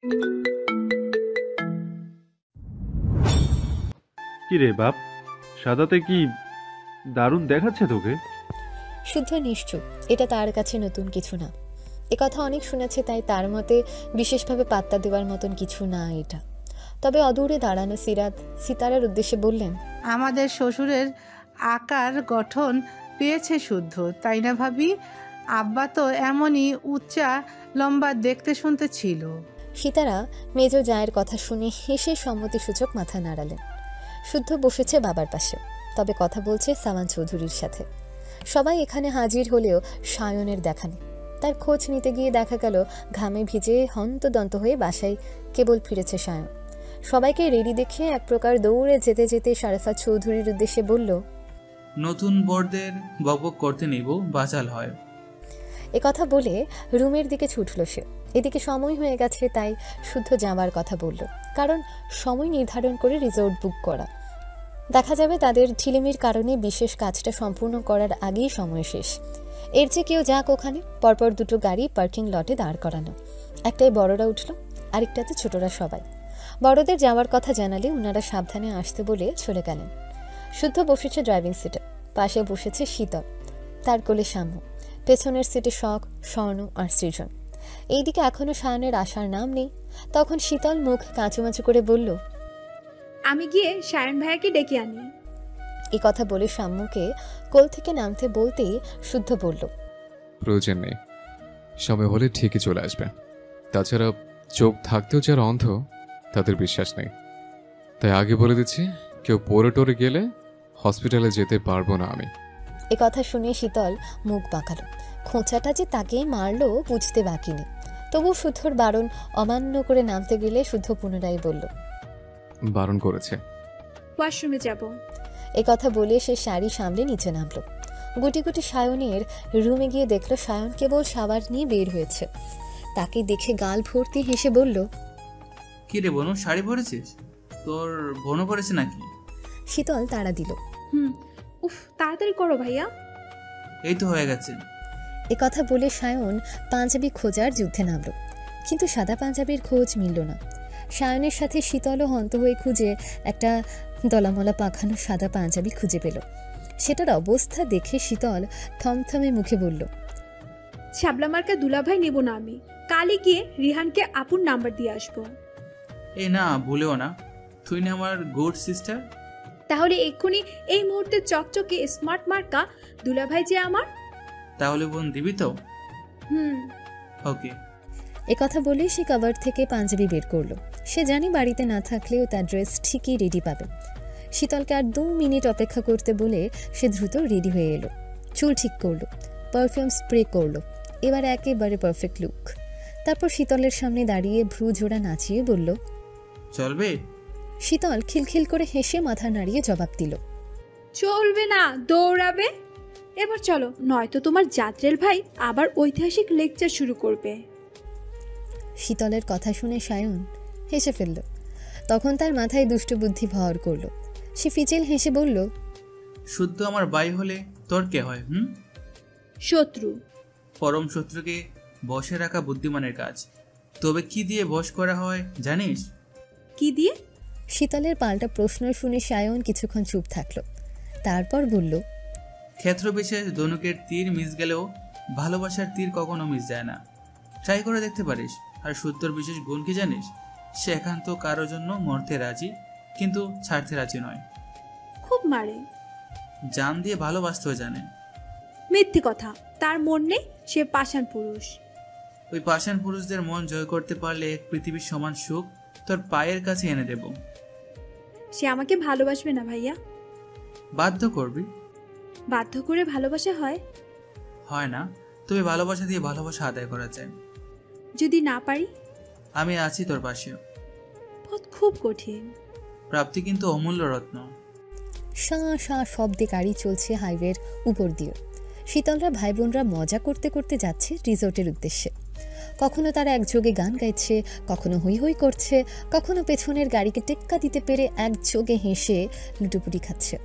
কি রে বাপ, সাদাতে কি দারুণ দেখাচ্ছে তোকে? শুদ্ধ নিশ্চুপ, এটা তার কাছে নতুন কিছু না। কথা অনেক শুনেছে, তাই তার মতে বিশেষভাবে পাত্তা দেওয়ার মতন কিছু না এটা। তবে অদূরে দাঁড়ানো সিরাত সিতারার উদ্দেশ্যে বললেন, আমাদের শ্বশুরের আকার গঠন পেয়েছে শুদ্ধ, তাই না ভাবি? আব্বা তো এমনই উচ্চা লম্বা দেখতে শুনতে ছিল। সিতারা মেজ জায়ের কথা শুনে হেসে সম্মতিসূচক মাথা নাড়ালেন। শুদ্ধ বসেছে বাবার পাশে, তবে কথা বলছে সামান চৌধুরীর সাথে। সবাই এখানে হাজির হলেও সায়নের দেখা নেই। তার খোঁজ নিতে গিয়ে দেখা গেল ঘামে ভিজে হন্তদন্ত হয়ে বাসায় কেবল ফিরেছে সায়ন। সবাইকে রেডি দেখে এক প্রকার দৌড়ে যেতে যেতে শারেফা চৌধুরীর উদ্দেশ্যে বলল, নতুন বরদের বকবক করতে নিব, বাচাল হয়। কথা বলে রুমের দিকে ছুটল সে। এদিকে সময় হয়ে গেছে, তাই শুদ্ধ যাওয়ার কথা বলল, কারণ সময় নির্ধারণ করে রিসোর্ট বুক করা। দেখা যাবে তাদের ঢিলেমির কারণে বিশেষ কাজটা সম্পূর্ণ করার আগেই সময় শেষ। এর চেয়ে কেউ যাক ওখানে। পরপর দুটো গাড়ি পার্কিং লটে দাঁড় করানো। একটাই বড়রা উঠল, আরেকটাতে ছোটরা সবাই। বড়দের যাওয়ার কথা জানালে ওনারা সাবধানে আসতে বলে চলে গেলেন। শুদ্ধ বসেছে ড্রাইভিং সিটে, পাশে বসেছে শীতল, তার কোলে সাম্য, পেছনের সিটে শখ, স্বর্ণ আর সৃজন। এইদিকে এখনো সায়নের আসার নাম নেই। তখন শীতল মুখ কাঁচুমাচু করে বলল, আমি গিয়ে সায়ন ভাইয়াকে ডেকে আনি। কথা বলে সাম্যকে কোল থেকে নামতে বলতেই শুদ্ধ বলল, প্রয়োজন নেই, সময় হলে ঠিকই চলে আসবে। তাছাড়া চোখ থাকতেও যারা অন্ধ তাদের বিশ্বাস নেই, তাই আগে বলে দিচ্ছি, কেউ পড়ে টরে গেলে হসপিটালে যেতে পারবো না আমি। কথা শুনে শীতল মুখ বাঁকালো। খোঁচাটা যে তাকে মারলো বুঝতে বাকি নেই। তবু শুদ্ধর বারণ অমান্য করে নামতে গেলে শুদ্ধ পুনরায় বলল, বারণ করেছে। ওয়াশরুমে যাব। কথা বলে সে শাড়ি সামলে নিচে নামলো। গুটি গুটি সায়নের রুমে গিয়ে দেখলো সায়ন কেবল শাওয়ার নিয়ে বের হয়েছে। তাকে দেখে গাল ভর্তি হেসে বলল, কি রে বোনু, শাড়ি পরেছিস? তোর বোনও পরেছে নাকি? শীতল তাড়া দিল, উফ, তাড়াতাড়ি করো ভাইয়া। এই তো হয়ে গেছে। কথা বলে সায়ন পাঞ্জাবি খোঁজার যুদ্ধে নামল, কিন্তু সাদা পাঞ্জাবির খোঁজ মিলল না। সায়নের সাথে শীতলও হন্ত হয়ে খুঁজে একটা দলামলা পাখানো সাদা পাঞ্জাবি খুঁজে পেল। সেটার অবস্থা দেখে শীতল থমথমে মুখে বলল, ছাবলা মার্কা দুলাভাই নেব না আমি। কালই গিয়ে রিহানকে আপুর নাম্বার দিয়ে আসবো। এই না, ভুলেও না, তুই না আমার গুড সিস্টার। তাহলে এক্ষুনি এই মুহূর্তে চকচকে স্মার্ট মার্কা দুলাভাই যে আমার। তাহলে বোন দিবি তো? ওকে। কথা বলে সে কভার থেকে পাঞ্জাবি বের করলো। সে জানি বাড়িতে না থাকলেও তার ড্রেস ঠিকই রেডি পাবে। শীতলকে আর 2 মিনিট অপেক্ষা করতে বলে সে দ্রুত রেডি হয়ে এলো। চুল ঠিক করলো, পারফিউম স্প্রে করলো, এবার একেবারে পারফেক্ট লুক। তারপর শীতলের সামনে দাঁড়িয়ে ভ্রু জোড়া নাচিয়ে বলল, চলবে? শীতল খিলখিল করে হেসে মাথা নাড়িয়ে জবাব দিল, চলবে না, দৌড়াবে। এবার চলো, নয়তো তোমার জাত্রেল ভাই আবার ঐতিহাসিক লেকচার শুরু করবে। শীতলের কথা শুনে সায়ন হেসে ফেলল। তখন তার মাথায় দুষ্ট বুদ্ধি ভর করল। সে ফিচেল হেসে বলল, শুদ্ধ আমার ভাই হলে তোর কে হয়? শত্রু। পরম শত্রুকে বশে রাখা বুদ্ধিমানের কাজ। তবে কি দিয়ে বশ করা হয় জানিস? কি দিয়ে? শীতলের পাল্টা প্রশ্ন শুনে সায়ন কিছুক্ষণ চুপ থাকল। তারপর বলল, ক্ষেত্র বিশেষ ধনুকের তীর মিস গেলেও ভালোবাসার তীর কখনো মিস যায় না। ট্রাই করে দেখতে পারিস। আর শুদ্ধর বিশেষ গুণ কি জানিস? সে একান্ত কারোর জন্য মরতে রাজি, কিন্তু ছাড়তে রাজি নয়। খুব মারে। জান দিয়ে ভালোবাসতেও জানে। মিথ্যে কথা, তার মন নেই, সে পাষাণ পুরুষ। ওই পাষাণ পুরুষদের মন জয় করতে পারলে এক পৃথিবীর সমান সুখ তোর পায়ের কাছে এনে দেব। সে আমাকে ভালোবাসবে না ভাইয়া। বাধ্য করবি। বাধ্য করে ভালোবাসা হয়? হয় না, তবে ভালোবাসা দিয়ে ভালোবাসা আদায় করা যায়। যদি না পারি? আমি আছি তোর পাশে। পথ খুব কঠিন। প্রাপ্তি কিন্তু অমূল্য রত্ন। শাঁ শাঁ শব্দে গাড়ি চলছে হাইওয়ের উপর দিয়ে। শীতলরা ভাই বোনরা মজা করতে করতে যাচ্ছে রিসোর্টের উদ্দেশ্যে। কখনো তারা একযোগে গান গাইছে, কখনো হৈ হৈ করছে, কখনো পেছনের গাড়িকে টেক্কা দিতে পেরে একযোগে হেসে লুটোপুটি খাচ্ছে।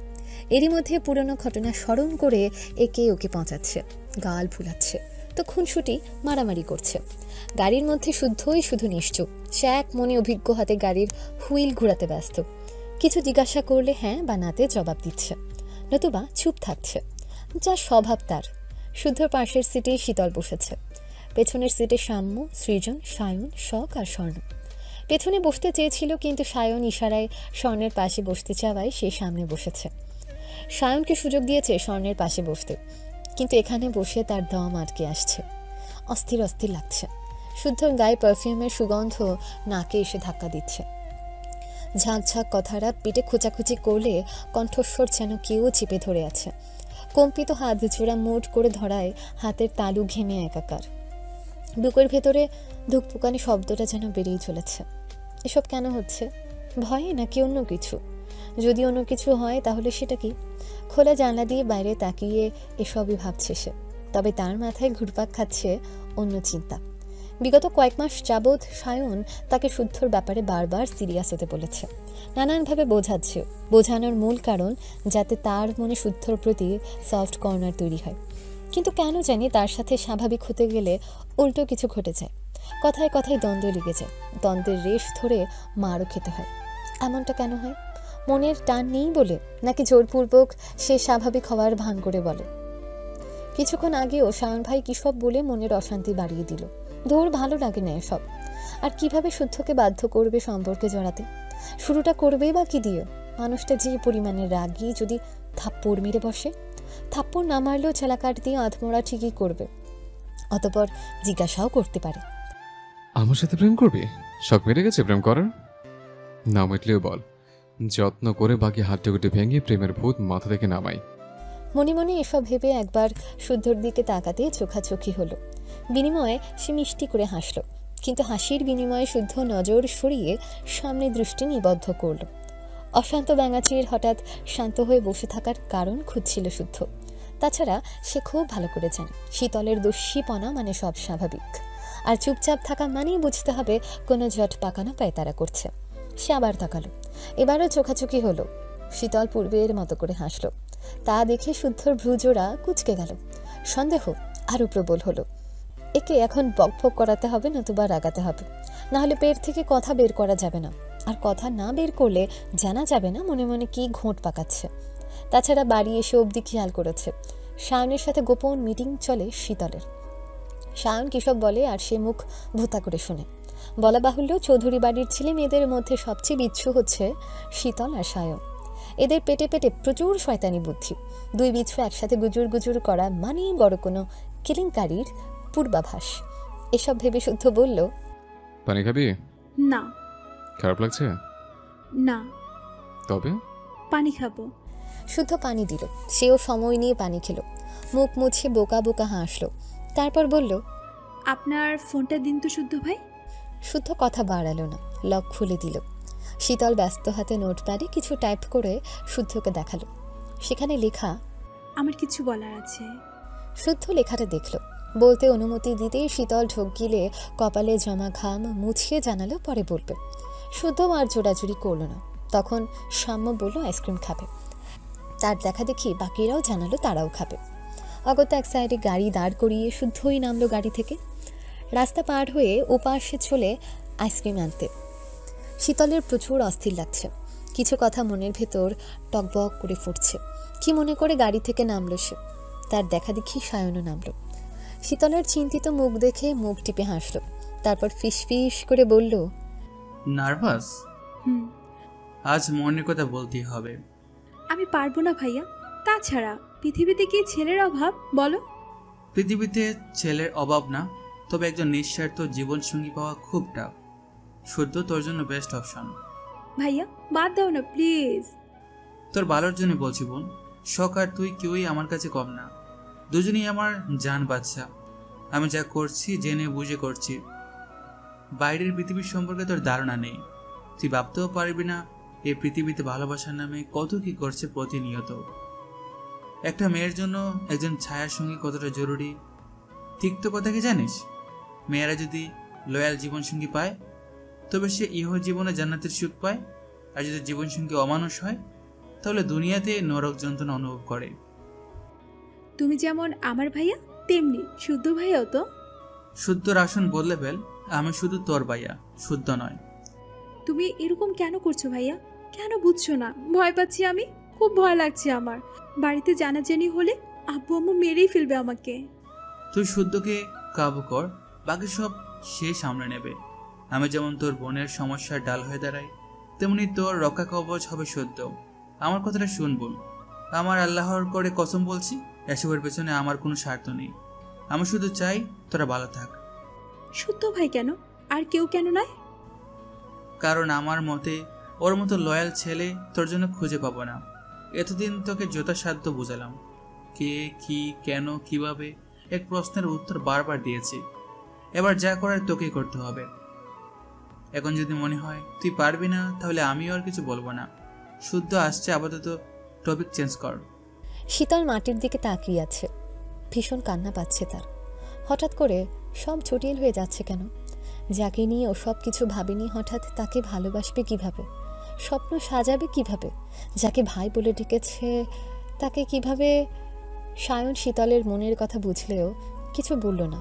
এরই মধ্যে পুরনো ঘটনা স্মরণ করে একে ওকে পৌঁছাচ্ছে, গাল ফুলাচ্ছে, তো খুনসুটি মারামারি করছে। গাড়ির মধ্যে শুদ্ধই শুধু নিশ্চুপ। সে এক মনে অভিজ্ঞ হাতে গাড়ির হুইল ঘোরাতে ব্যস্ত। কিছু জিজ্ঞাসা করলে হ্যাঁ বা নাতে জবাব দিচ্ছে, নতুবা চুপ থাকছে, যা স্বভাব তার। শুদ্ধর পাশের সিটে শীতল বসেছে। পেছনের সিটে সাম্য, সৃজন, সায়ন, শখ আর স্বর্ণ। পেছনে বসতে চেয়েছিল, কিন্তু সায়ন ইশারায় স্বর্ণের পাশে বসতে চাওয়ায় সে সামনে বসেছে। সায়নকে সুযোগ দিয়েছে স্বর্ণের পাশে বসতে, কিন্তু এখানে বসে তার দম আটকে আসছে। অস্থির অস্থির লাগছে। শুদ্ধর গায়ে পারফিউমের সুগন্ধ নাকে এসে ধাক্কা দিচ্ছে। ঝাঁক কথাটা পেটে খোঁচাখুচি করলে কণ্ঠস্বর যেন কেউ চেপে ধরে আছে। কম্পিত হাত জোড়া মোট করে ধরায় হাতের তালু ঘেমে একাকার। বুকের ভেতরে ধুকপুকানি শব্দটা যেন বেরিয়ে চলেছে। এসব কেন হচ্ছে? ভয়ে নাকি অন্য কিছু? যদি অন্য কিছু হয় তাহলে সেটা কি? খোলা জানলা দিয়ে বাইরে তাকিয়ে এসবই ভাবছে সে। তবে তার মাথায় ঘুরপাক খাচ্ছে অন্য চিন্তা। বিগত কয়েক মাস যাবৎ সায়ন তাকে শুদ্ধর ব্যাপারে বারবার সিরিয়াস হতে বলেছে, নানানভাবে বোঝাচ্ছে। বোঝানোর মূল কারণ যাতে তার মনে শুদ্ধর প্রতি সফট কর্নার তৈরি হয়। কিন্তু কেন জানি তার সাথে স্বাভাবিক হতে গেলে উল্টো কিছু ঘটে যায়। কথায় কথায় দ্বন্দ্ব লেগে যায়। দ্বন্দ্বের রেশ ধরে মারও খেতে হয়। এমনটা কেন হয়? মনের টান নেই বলে, নাকি জোরপূর্বক সে স্বাভাবিক হওয়ার ভান করে বলে? কিছুক্ষণ আগেও সায়ন ভাই কী সব বলে মনের অশান্তি বাড়িয়ে দিল। ধর ভালো লাগে না এসব। আর কিভাবে শুদ্ধকে বাধ্য করবে সম্পর্কে জড়াতে? শুরুটা করবেই বা কি দিয়ে? মানুষটা যে পরিমাণে রাগী, যদি থাপ্পড় মেরে বসে। থাপ্পড় না মারলেও ছেলাকাট দিয়ে আধমোড়া ঠিকই করবে। অতপর জিজ্ঞাসাও করতে পারে, আমার সাথে প্রেম করবি? শখ মেরে গেছে প্রেম করার? না মিটলেও বল, যত্ন করে বাকি হাড্ডাগুটি ভেঙে প্রেমের ভূত মাথা থেকে নামাই। মনে মনে এসব ভেবে একবার শুদ্ধর দিকে তাকাতে চোখাচোখি হলো। বিনিময়ে সে মিষ্টি করে হাসল, কিন্তু হাসির বিনিময়ে শুদ্ধ নজর সরিয়ে সামনে দৃষ্টি নিবদ্ধ করল। অশান্ত ব্যাঙাচির হঠাৎ শান্ত হয়ে বসে থাকার কারণ খুঁজছিল শুদ্ধ। তাছাড়া সে খুব ভালো করে জানে শীতলের দস্যিপনা মানে সব স্বাভাবিক, আর চুপচাপ থাকা মানেই বুঝতে হবে কোনো জট পাকানো পায়তারা করছে। সে আবার তাকালো, এবারও চোখাচোখি হলো। শীতল পূর্বের মতো করে হাসল। তা দেখে শুদ্ধর ভ্রুজোড়া কুঁচকে গেল। সন্দেহ আরও প্রবল হলো। একে এখন বকফক করাতে হবে, নতুবা রাগাতে হবে, নাহলে পেট থেকে কথা বের করা যাবে না। আর কথা না বের করলে জানা যাবে না মনে মনে কি ঘোঁট পাকাচ্ছে। তাছাড়া বাড়ি এসে অবধি খেয়াল করেছে সায়নের সাথে গোপন মিটিং চলে শীতলের। সায়ন কিসব বলে আর সে মুখ ভোতা করে শোনে। বলা বাহুল্য, চৌধুরী বাড়ির ছেলে মেয়েদের মধ্যে সবচেয়ে বিচ্ছু হচ্ছে শীতল আর সায়ন। এদের পেটে পেটে প্রচুর শয়তানি বুদ্ধি। দুই বিচ্ছু একসাথে গুজুর গুজুর করা মানেই বড় কোনো কেলেঙ্কারির পূর্বাভাস। এসব ভেবে শুদ্ধ বলল, পানি খাবি? না। খারাপ লাগছে? না। তবে পানি খাবো। শুদ্ধ পানি দিল। সেও সময় নিয়ে পানি খেলো। মুখ মুছে বোকা বোকা হাসলো। তারপর বলল, আপনার ফোনটা দিন তো শুদ্ধ ভাই। শুদ্ধ কথা বাড়ালো না, লক খুলে দিল। শীতল ব্যস্ত হাতে নোটপ্যাডে কিছু টাইপ করে শুদ্ধকে দেখালো। সেখানে লেখা, আমার কিছু বলার আছে। শুদ্ধ লেখাটা দেখল। বলতে অনুমতি দিতেই শীতল ঢোক গিলে কপালে জমা ঘাম মুছিয়ে জানালো পরে বলবে। শুদ্ধ আর জোড়াজুড়ি করলো না। তখন সাম্য বলল আইসক্রিম খাবে। তার দেখা দেখি বাকিরাও জানালো তারাও খাবে। অগত্যা এক সাইডে গাড়ি দাঁড় করিয়ে শুদ্ধই নামলো গাড়ি থেকে। রাস্তা পার হয়ে ওপাশে চলে আইসক্রিম আনতে। শীতলের প্রচুর অস্থির লাগছে। কিছু কথা মনের ভেতর টকবক করে ফুটছে। কি মনে করে গাড়ি থেকে নামলো সে। তার দেখা দেখি সায়নও নামলো। শীতলের চিন্তিত মুখ দেখে মুখ টিপে হাসলো। তারপর ফিস ফিস করে বলল, নার্ভাস? হুম। আজ মনের কথা বলতেই হবে। আমি পারবো না ভাইয়া। তাছাড়া পৃথিবীতে কি ছেলের অভাব বলো? পৃথিবীতে ছেলের অভাব না, তবে একজন নিঃস্বার্থ জীবনসঙ্গী পাওয়া খুব টাফ। শুদ্ধ তোর জন্য বেস্ট অপশন। ভাইয়া বাদ দাও না প্লিজ। তোর ভালোর জন্য বলছি বোন। শখ আর তুই কেউই আমার কাছে কম না। দুজনেই আমার জান বাচ্চা। আমি যা করছি জেনে বুঝে করছি। বাইরের পৃথিবীর সম্পর্কে তোর ধারণা নেই। তুই ভাবতেও পারবি না এই পৃথিবীতে ভালোবাসার নামে কত কি করছে প্রতিনিয়ত। একটা মেয়ের জন্য একজন ছায়ার সঙ্গী কতটা জরুরি ঠিক তো কথা কি জানিস? মেয়েরা যদি লয়াল জীবনসঙ্গী পায় তবে সে ইহ জীবনে জান্নাতের সুখ পায়, আর যদি জীবনসঙ্গী অমানুষ হয় তাহলে দুনিয়াতে নরক যন্ত্রণা অনুভব করে। তুমি যেমন আমার ভাইয়া তেমনি শুদ্ধ ভাইয়াও তো। শুদ্ধর আসন বললে ফেল, আমি শুধু তোর ভাইয়া, শুদ্ধ নয়। তুমি এরকম কেন করছো ভাইয়া? কেন বুঝছো না? ভয় পাচ্ছি আমি, খুব ভয় লাগছে আমার। বাড়িতে জানাজানি হলে আব্বু আম্মু মেরেই ফেলবে আমাকে। তুই শুদ্ধকে কাবু কর, বাকি সব সে সামলে নেবে। আমি যেমন তোর বোনের সমস্যার ডাল হয়ে দাঁড়াই, তেমনি তোর রক্ষা কবচ হবে শুদ্ধ। আমার কথাটা শুন বোন, আমার আল্লাহর করে কসম বলছি, এসবের পেছনে আমার কোনো স্বার্থ নেই। আমি শুধু চাই তোরা ভালো থাক। শুদ্ধ ভাই কেন? আর কেউ কেন নয়? কারণ আমার মতে ওর মতো লয়াল ছেলে তোর জন্য খুঁজে পাবো না। এতদিন তোকে যথাসাধ্য বুঝালাম, কে, কি, কেন, কিভাবে, এক প্রশ্নের উত্তর বারবার দিয়েছি। এবার যা করার তোকে করতে হবে। এখন যদি মনে হয় তুই পারবি না, তাহলে আমিও আর কিছু বলবো না। শুদ্ধ আসছে, আপাতত টপিক চেঞ্জ কর। শীতল মাটির দিকে তাকিয়ে আছে। ভীষণ কান্না পাচ্ছে তার। হঠাৎ করে সব জটিল হয়ে যাচ্ছে কেন? যাকে নিয়ে ও সব কিছু ভাবেনি, হঠাৎ তাকে ভালোবাসবে কিভাবে? স্বপ্ন সাজাবে কিভাবে? যাকে ভাই বলে ডেকেছে তাকে কিভাবে? সায়ন শীতলের মনের কথা বুঝলেও কিছু বলল না,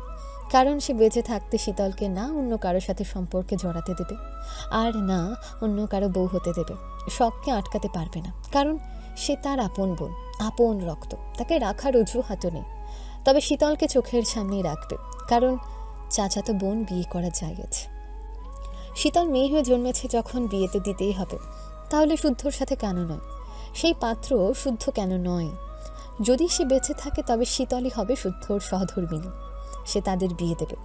কারণ সে বেঁচে থাকতে শীতলকে না অন্য কারো সাথে সম্পর্কে জড়াতে দেবে, আর না অন্য কারো বউ হতে দেবে। শখকে আটকাতে পারবে না, কারণ সে তার আপন বোন, আপন রক্ত। তাকে রাখার অজুহাতও নেই। তবে শীতলকে চোখের সামনেই রাখবে, কারণ চাচাতো বোন বিয়ে করা জায়েজ। শীতল মেয়ে হয়ে জন্মেছে যখন, বিয়ে তো দিতেই হবে। তাহলে শুদ্ধর সাথে কেন নয়? সেই পাত্র শুদ্ধ কেন নয়? যদি সে বেঁচে থাকে তবে শীতলই হবে শুদ্ধর সহধর্মিণী। সে তাদের বিয়ে দেবে,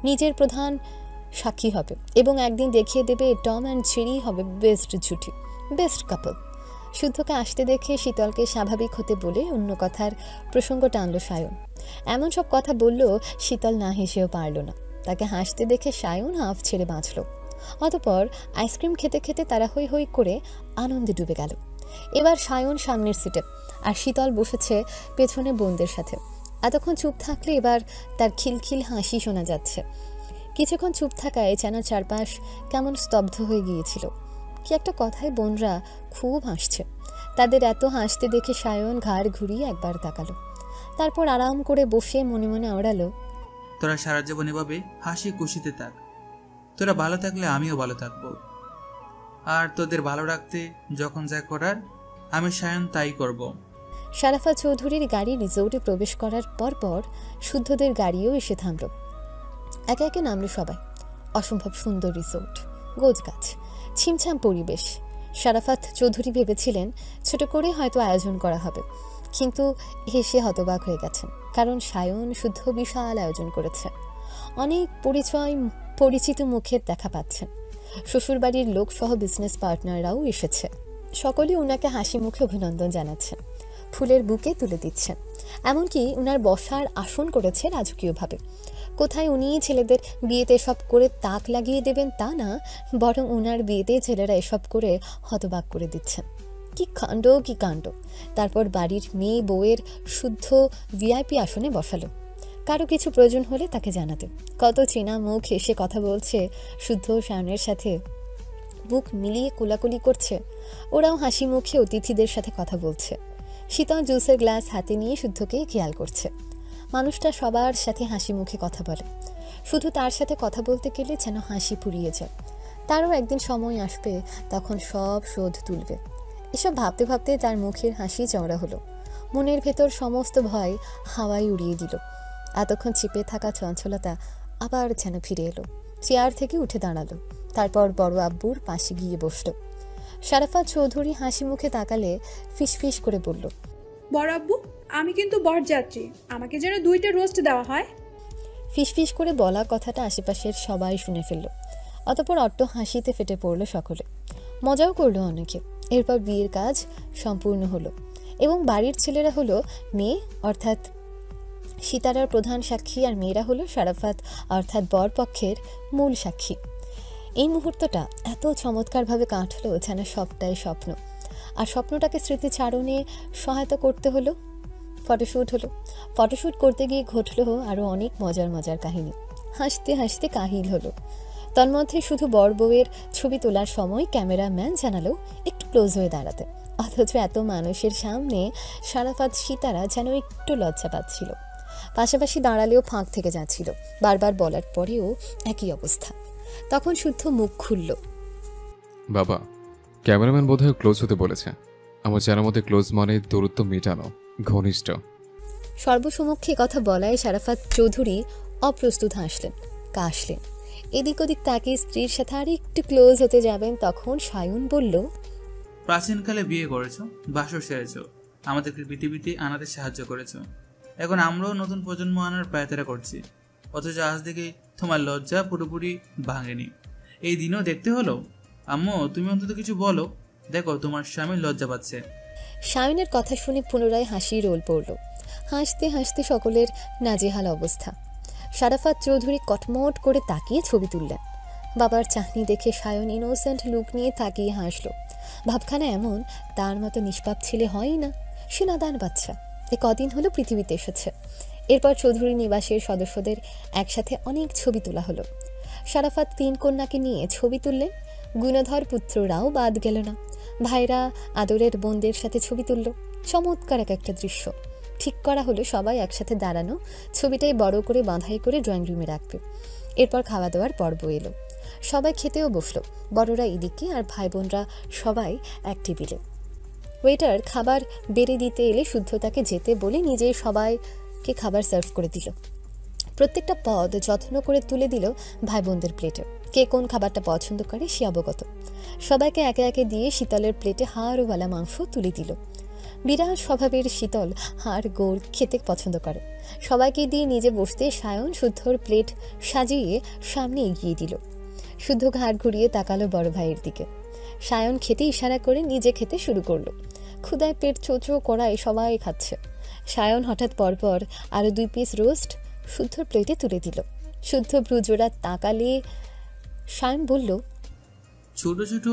নিজের প্রধান সাক্ষী হবে, এবং একদিন দেখিয়ে দেবে টম অ্যান্ড জেরি হবে বেস্ট জুটি, বেস্ট কাপল। শুদ্ধকে আসতে দেখে শীতলকে স্বাভাবিক হতে বলে অন্য কথার প্রসঙ্গ টানল সায়ন। এমন সব কথা বলল শীতল না হেসেও পারল না। তাকে হাসতে দেখে সায়ন হাফ ছেড়ে বাঁচল। অতঃপর আইসক্রিম খেতে খেতে তারা হই হই করে আনন্দে ডুবে গেল। এবার সায়ন সামনের সিটে, আর শীতল বসেছে পেছনে বোনদের সাথে। এতক্ষণ চুপ থাকলে এবার তার খিলখিল হাসি শোনা যাচ্ছে। কিছুক্ষণ চুপ থাকায় যেন চারপাশ কেমন স্তব্ধ হয়ে গিয়েছিল। কি একটা কথায় বোনরা খুব হাসছে। তাদের এত হাসতে দেখে সায়ন ঘাড় ঘুরিয়ে একবার তাকালো, তারপর আরাম করে বসে মনে মনে আওড়ালো, তোরা সারা জীবন এভাবে হাসি খুশিতে থাক। তোরা ভালো থাকলে আমিও ভালো থাকবো। আর তোদের ভালো রাখতে যখন যা করার আমি সায়ন তাই করব। শারাফা চৌধুরীর গাড়ি রিসোর্টে প্রবেশ করার পর শুদ্ধদের গাড়িও এসে থামল। একে একে নামলো সবাই। অসম্ভব সুন্দর রিসোর্ট, গোছগাছ, ছিমছাম পরিবেশ। শারাফাত চৌধুরী ভেবেছিলেন ছোট করে হয়তো আয়োজন করা হবে, কিন্তু হেসে হতবাক হয়ে গেছেন, কারণ সায়ন শুদ্ধ বিশাল আয়োজন করেছে। অনেক পরিচিত মুখের দেখা পাচ্ছেন। শ্বশুরবাড়ির লোকসহ বিজনেস পার্টনাররাও এসেছে। সকলে ওনাকে হাসি মুখে অভিনন্দন জানাচ্ছেন, ফুলের বুকে তুলে দিচ্ছেন। এমনকি উনার বসার আসন করেছে রাজকীয়ভাবে। কোথায় উনি ছেলেদের বিয়েতে এসব করে তাক লাগিয়ে দেবেন তা না, বরং উনার বিয়েতে ছেলেরা এসব করে হতবাক করে দিচ্ছেন। কি কাণ্ড, কি কাণ্ড! তারপর বাড়ির মেয়ে বউয়ের শুদ্ধ ভিআইপি আসনে বসালো। কারো কিছু প্রয়োজন হলে তাকে জানাতে। কত চেনা মুখ এসে কথা বলছে শুদ্ধ সায়নের সাথে, বুক মিলিয়ে কোলাকুলি করছে। ওরাও হাসি মুখে অতিথিদের সাথে কথা বলছে। শীতল জুসের গ্লাস হাতে নিয়ে শুদ্ধকে খেয়াল করছে। মানুষটা সবার সাথে হাসি মুখে কথা বলে, শুধু তার সাথে কথা বলতে গেলে যেন হাসি ফুরিয়ে যায়। তারও একদিন সময় আসবে, তখন সব শোধ তুলবে। এসব ভাবতে ভাবতে তার মুখের হাসি চওড়া হলো। মনের ভেতর সমস্ত ভয় হাওয়ায় উড়িয়ে দিল। এতক্ষণ চিপে থাকা চঞ্চলতা আবার যেন ফিরে এলো। চেয়ার থেকে উঠে দাঁড়ালো, তারপর বড় আব্বুর পাশে গিয়ে বসল। শারাফা চৌধুরী হাসি মুখে তাকালে ফিসফিস করে বলল, বড় আব্বু, আমি কিন্তু বরযাত্রী, আমাকে যেন 2টা রোস্ট দেওয়া হয়। ফিসফিস করে বলা কথাটা আশেপাশের সবাই শুনে ফেলল। অতঃপর অট্ট হাসিতে ফেটে পড়ল সকলে। মজাও করলো অনেকে। এরপর বিয়ের কাজ সম্পূর্ণ হলো এবং বাড়ির ছেলেরা হলো মেয়ে অর্থাৎ সিতারার প্রধান সাক্ষী, আর মেয়েরা হলো শারাফাত অর্থাৎ বরপক্ষের মূল সাক্ষী। এই মুহূর্তটা এত চমৎকারভাবে কাটলো যেন সবটাই স্বপ্ন। আর স্বপ্নটাকে স্মৃতিচারণে সহায়তা করতে হলো ফটোশ্যুট হলো। ফটোশ্যুট করতে গিয়ে ঘটলো আরও অনেক মজার মজার কাহিনী। হাসতে হাসতে কাহিল হলো। তন্মধ্যে শুধু বর বউয়ের ছবি তোলার সময় ক্যামেরাম্যান জানালো একটু ক্লোজ হয়ে দাঁড়াতে, অথচ এত মানুষের সামনে শারাফাত সিতারা যেন একটু লজ্জা পাচ্ছিল। পাশাপাশি দাঁড়ালেও ফাঁক থেকে যাচ্ছিল, বারবার বলার পরেও একই অবস্থা। তখন শুদ্ধ মুখ খুলল। বাবা, ক্যামেরাম্যান বোধহয় ক্লোজ হতে বলেছে। আমার জানার মধ্যে ক্লোজ মানে দূরত্ব মেটানো, ঘনিষ্ঠ। সর্বসমক্ষে কথা বলায় শারাফাত চৌধুরী অপ্রস্তুত হাসলেন, কাশলেন। এদিক ওদিক তাকে স্ত্রীর সাথে আর একটু ক্লোজ হতে যাবেন, তখন সায়ন বলল, প্রাচীনকালে বিয়ে করেছো, বাসর সেরেছো, আমাদেরকে পৃথিবীতে আনাতে সাহায্য করেছো। এখন আমরাও নতুন প্রজন্ম আনার পায়তারা করছি, অথচ আজ থেকে তোমার লজ্জা পুরোপুরি ভাঙেনি। এই দিনও দেখতে হলো। আম্মু, তুমি অন্তত কিছু বলো, দেখো তোমার স্বামী লজ্জা পাচ্ছে। সায়নের কথা শুনে পুনরায় হাসির রোল পড়ল। হাসতে হাসতে সকলের নাজেহাল অবস্থা। শারাফাত চৌধুরী কটমট করে তাকিয়ে ছবি তুললেন। বাবার চাহনি দেখে সায়ন ইনোসেন্ট লুক নিয়ে তাকিয়ে হাসল। ভাবখানা এমন, তার মতো নিষ্পাপ ছেলে হয়ই না, সে নাদান বাচ্চা, এ কদিন হলো পৃথিবীতে এসেছে। এরপর চৌধুরী নিবাসের সদস্যদের একসাথে অনেক ছবি তোলা হলো। শারাফাত 3 কন্যাকে নিয়ে ছবি তুললেন, গুণধর পুত্ররাও বাদ গেল না। ভাইরা আদরের বোনদের সাথে ছবি তুলল। চমৎকার একটা দৃশ্য। ঠিক করা হলো সবাই একসাথে দাঁড়ানো, ছবিটাই বড় করে বাঁধাই করে ড্রয়িং রুমে রাখবে। এরপর খাওয়া দাওয়ার পর্ব এলো। সবাই খেতেও বসলো, বড়রা এদিকে আর ভাই বোনরা সবাই এক টেবিলে। ওয়েটার খাবার বেড়ে দিতে এলে শুদ্ধ তাকে যেতে বলে নিজে সবাইকে খাবার সার্ভ করে দিল। প্রত্যেকটা পদ যত্ন করে তুলে দিল ভাই বোনদের প্লেটে। কে কোন খাবারটা পছন্দ করে সে অবগত। সবাইকে একে একে দিয়ে শীতলের প্লেটে হাড়ওয়ালা মাংস তুলে দিল। বিরাট স্বভাবের শীতল হাড় গোড় খেতে পছন্দ করে। সবাইকে দিয়ে নিজে বসতে সায়ন শুদ্ধর প্লেট সাজিয়ে সামনে এগিয়ে দিল। শুদ্ধ ঘাড় ঘুরিয়ে তাকালো বড় ভাইয়ের দিকে। সায়ন খেতে ইশারা করে নিজে খেতে শুরু করলো। ক্ষুদায় পেট চোচো করায় সবাই খাচ্ছে। সায়ন হঠাৎ পরপর আরও 2 পিস রোস্ট শুদ্ধর প্লেটে তুলে দিল। শুদ্ধ ভ্রুজোড়া তাকালে সায়ন বলল, ছোট ছোট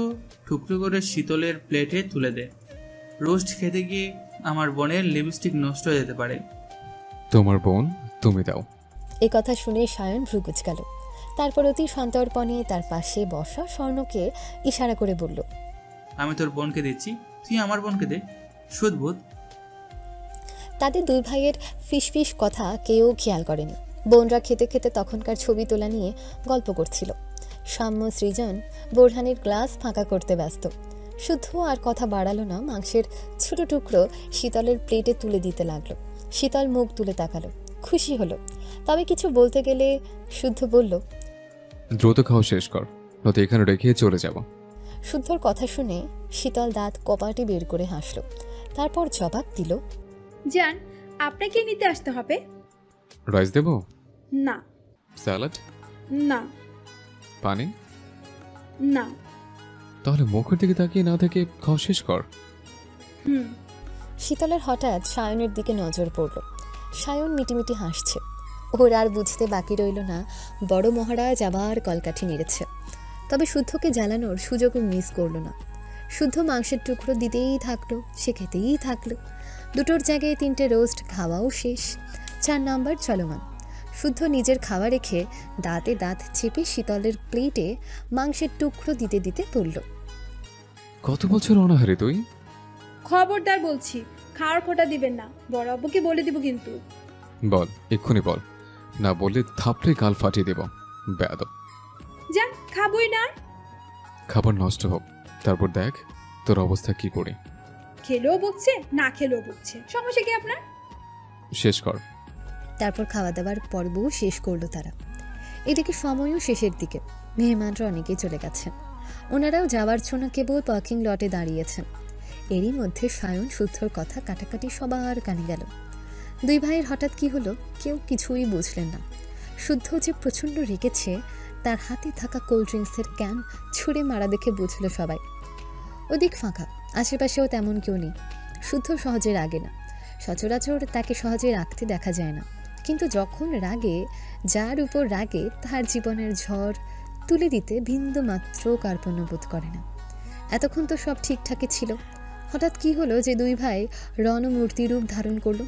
টুকরো করে শীতলের প্লেটে তুলে দে। রোস্ট খেতে গিয়ে আমার বোনের লিপস্টিক নষ্ট হয়ে যেতে পারে। তোমার বোন, তুমি দাও। এ কথা শুনে সায়ন ভ্রু কুঁচকাল। তারপর অতি সন্তর্পণে তার পাশে বসা স্বর্ণকে ইশারা করে বলল, আমি তোর বোনকে দিচ্ছি, তুই আমার বোনকে দে। সুদবোধ। তাদের 2 ভাইয়ের ফিসফিস কথা কেউ খেয়াল করেনি। বোনরা খেতে খেতে তখনকার ছবি তোলা নিয়ে গল্প করছিল। সাম্য সৃজন বোরহানের গ্লাস ফাঁকা করতে ব্যস্ত। শুদ্ধ আর কথা বাড়ালো না, মাংসের ছোট টুকরো শীতলের প্লেটে তুলে দিতে লাগলো। শীতল মুখ তুলে তাকালো, খুশি হলো। তবে কিছু বলতে গেলে শুদ্ধ বলল, দ্রুত খাওয়া শেষ কর, নয়তো এখানে রেখে চলে যাব। শুদ্ধর কথা শুনে শীতল দাঁত কপাটে বের করে হাসল। তারপর জবাব দিল, যান, আপনাকে নিতে আসতে হবে। রাইস দেব? না। স্যালাড? না। পানি? না। তাহলে মুখের দিকে তাকিয়ে না থেকে খাওয়া শেষ কর। হুম। শীতলের হঠাৎ সায়নের দিকে নজর পড়ল। সায়ন মিটিমিটি হাসছে। ওর আর বুঝতে বাকি রইল না বড় মহারাজ আবার কলকাঠি নেড়েছে। তবে শুদ্ধকে জ্বালানোর সুযোগও মিস করল না। শুদ্ধ মাংসের টুকরো দিতেই থাকলো, সে খেতেই থাকলো। 2টোর জায়গায় 3টে রোস্ট খাওয়াও শেষ। 4 নাম্বার চলমান। শুদ্ধ নিজের খাওয়া রেখে দাঁতে দাঁত চেপে শীতলের প্লেটে মাংসের টুকরো দিতে দিতে বলল, কত বছর অনাহারে তুই? খবরদার বলছি, খাওয়ার খোটা দিবেন না, বড় আব্বুকে বলে দিব কিন্তু। বল, এক্ষুনি বল, না বললে থাপড়ে গাল ফাটিয়ে দেব। বেয়াদব। যান, খাবই না। খাবার নষ্ট হোক, তারপর দেখ তোর অবস্থা কি করে। খেলেও বকছে, না খেলেও বকছে, সমস্যা কি আপনার? শেষ কর। তারপর খাওয়া দাওয়ার পর্বও শেষ করলো তারা। এদিকে সময়ও শেষের দিকে। মেহমানরা অনেকেই চলে গেছেন। ওনারাও যাওয়ার জন্য কেবল পার্কিং লটে দাঁড়িয়েছেন। এরই মধ্যে সায়ন শুদ্ধর কথা কাটাকাটি সবার কানে গেল। 2 ভাইয়ের হঠাৎ কি হলো কেউ কিছুই বুঝলেন না। শুদ্ধ যে প্রচণ্ড রেগেছে, তার হাতে থাকা কোল্ড ড্রিঙ্কসের ক্যান ছুঁড়ে মারা দেখে বুঝলো সবাই। ওদিক ফাঁকা, আশেপাশেও তেমন কেউ নেই। শুদ্ধ সহজে রাগে না, সচরাচর তাকে সহজে রাখতে দেখা যায় না। কিন্তু যখন রাগে, যার উপর রাগে তার জীবনের ঝড় তুলে দিতে বিন্দু মাত্র কার্পণ্য বোধ করে না। এতক্ষণ তো সব ঠিকঠাকই ছিল। হঠাৎ কি হলো যে 2 ভাই রণমূর্তি রূপ ধারণ করলো।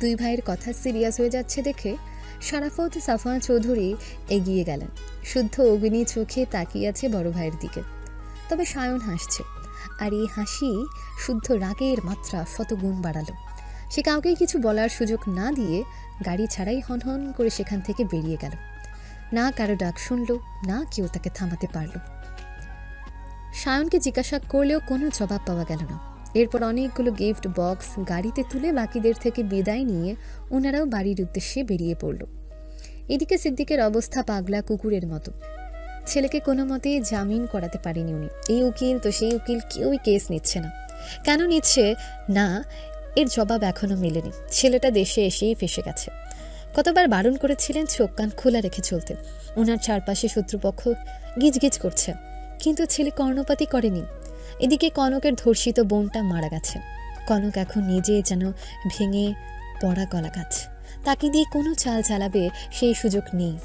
2 ভাইয়ের কথা সিরিয়াস হয়ে যাচ্ছে দেখে শারাফত সাফা চৌধুরী এগিয়ে গেলেন। শুদ্ধ অগ্নি চোখে তাকিয়ে আছে বড় ভাইয়ের দিকে। তবে সায়ন হাসছে, আর এই হাসি শুদ্ধ রাগের মাত্রা 100 গুণ বাড়ালো। সে কাউকেই কিছু বলার সুযোগ না দিয়ে গাড়ি ছাড়াই হনহন করে সেখান থেকে বেরিয়ে গেল। না কারো ডাক শুনল, না কেউ তাকে থামাতে পারল। সায়নকে জিজ্ঞাসা করলেও কোনো জবাব পাওয়া গেল না। এরপর অনেকগুলো গিফট বক্স গাড়িতে তুলে বাকিদের থেকে বিদায় নিয়ে ওনারাও বাড়ির উদ্দেশ্যে বেরিয়ে পড়ল। এদিকে সিদ্দিকের অবস্থা পাগলা কুকুরের মতো। ছেলেকে কোনো মতে জামিন করাতে পারেনি উনি। এই উকিল তো সেই উকিল, কেউই কেস নিচ্ছে না। কেন নিচ্ছে না এর জবাব এখনো মেলেনি। ছেলেটা দেশে এসেই ফেসে গেছে। কতবার বারণ করেছিলেন চোখ কান খোলা রেখে চলতে। ওনার চারপাশে শত্রুপক্ষ গিজগিজ করছে, কিন্তু ছেলে কর্ণপাতই করেনি। এদিকে কনকের ধর্ষিত বোনটা মারা গেছে। কনক এখন নিজে যেন ভেঙে পড়া কলা গাছ। তাকে দিয়ে কোনো চাল চালাবে সেই সুযোগ নেই।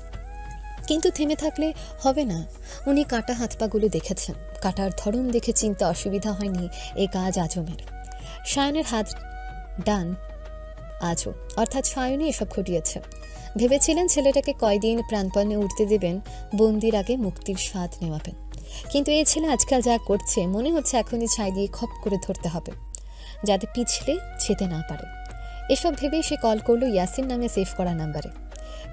কিন্তু থেমে থাকলে হবে না। উনি কাটা হাত পাগুলো দেখেছেন। কাটার ধরন দেখে চিনতে অসুবিধা হয়নি এই কাজ আজমের। সায়নের হাত ডান আজও, অর্থাৎ সায়নই এসব ঘটিয়েছে। ভেবেছিলেন ছেলেটাকে কয়দিন প্রাণপণে উঠতে দেবেন, বন্দির আগে মুক্তির স্বাদ নেওয়াবেন। কিন্তু এই ছেলে আজকাল যা করছে মনে হচ্ছে এখনই ছাই দিয়ে খপ করে ধরতে হবে, যাতে পিছলে যেতে না পারে। এসব ভেবেই সে কল করলো ইয়াসিন নামে সেভ করা নাম্বারে।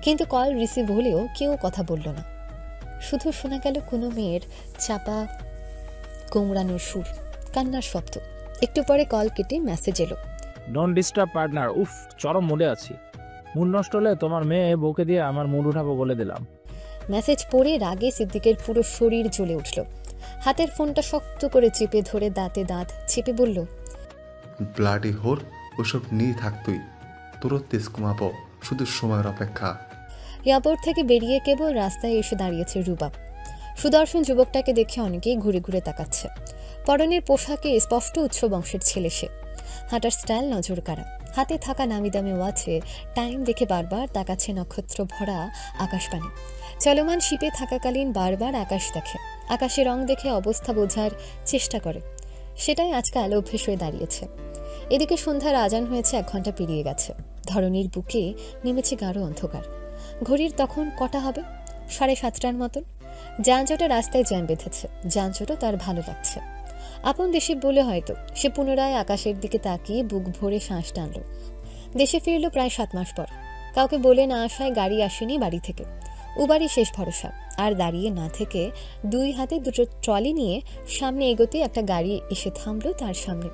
কিন্তু কল রিসিভ হলেও কেউ কথা বলল না। শুধু শোনা গেল কোনো মেয়ের চাপা গোমড়ানোর সুর, কান্নার শব্দ। একটু পরে কল কেটে মেসেজ এলো, ডোন্ট ডিস্টার্ব পার্টনার। উফ, চরম মুডে আছি। মুড নষ্ট হলে তোমার মেয়ে বউকে দিয়ে আমার মুড উঠাবো বলে দিলাম। মেসেজ পড়ে রাগে সিদ্দিকের পুরো শরীর জ্বলে উঠল। হাতের ফোনটা শক্ত করে চেপে ধরে দাঁতে দাঁত চেপে বলল, ব্লাডি হোর, ওসব নিয়ে থাক তুই। তোরও তেজ কমাবো, শুধু সময়ের অপেক্ষা। এয়ারপোর্ট থেকে বেরিয়ে কেবল রাস্তায় এসে দাঁড়িয়েছে রুবাব। সুদর্শন যুবকটাকে দেখে অনেকেই ঘুরে ঘুরে তাকাচ্ছে। পরনের পোশাকে স্পষ্ট উচ্চ বংশের ছেলে সে। হাঁটার স্টাইল নজর কাড়া। হাতে থাকা নামি দামি ওয়াচে টাইম দেখে বারবার তাকাচ্ছে নক্ষত্র ভরা আকাশবাণী। চলমান শিপে থাকাকালীন বারবার আকাশ দেখে, আকাশের রং দেখে অবস্থা বোঝার চেষ্টা করে। সেটাই আজকাল অভ্যেস হয়ে দাঁড়িয়েছে। এদিকে সন্ধ্যার আজান হয়েছে, 1 ঘন্টা পেরিয়ে গেছে। ধরণীর বুকে নেমেছে গাঢ় অন্ধকার। ঘড়ির তখন কটা হবে? 7:30টার মতন। যানজটে রাস্তায় জ্যাম বেঁধেছে। যানজটও তার ভালো লাগছে। আপন দেশে বলে হয়তো সে পুনরায় আকাশের দিকে তাকিয়ে বুক ভরে শ্বাস টানল। দেশে ফিরল প্রায় 7 মাস পর। কাউকে বলে না আসায় গাড়ি আসেনি বাড়ি থেকে। উবারই শেষ ভরসা। আর দাঁড়িয়ে না থেকে 2 হাতে দুটো ট্রলি নিয়ে সামনে এগোতে একটা গাড়ি এসে থামলো তার সামনে।